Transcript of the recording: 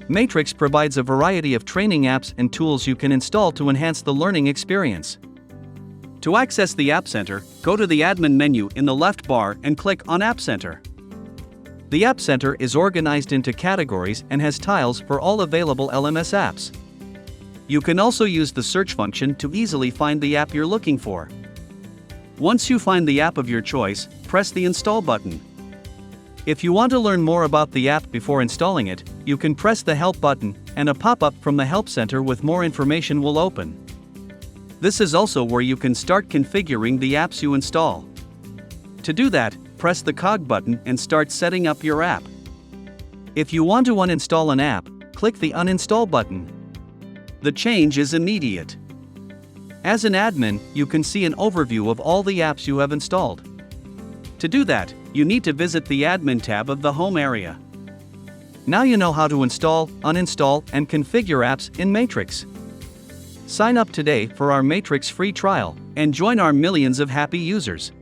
MATRIX provides a variety of training apps and tools you can install to enhance the learning experience. To access the App Center, go to the Admin menu in the left bar and click on App Center. The App Center is organized into categories and has tiles for all available LMS apps. You can also use the search function to easily find the app you're looking for. Once you find the app of your choice, press the Install button. If you want to learn more about the app before installing it, you can press the Help button, and a pop-up from the Help Center with more information will open. This is also where you can start configuring the apps you install. To do that, press the cog button and start setting up your app. If you want to uninstall an app, click the Uninstall button. The change is immediate. As an admin, you can see an overview of all the apps you have installed. To do that, you need to visit the Admin tab of the Home area. Now you know how to install, uninstall, and configure apps in MATRIX. Sign up today for our MATRIX free trial and join our millions of happy users.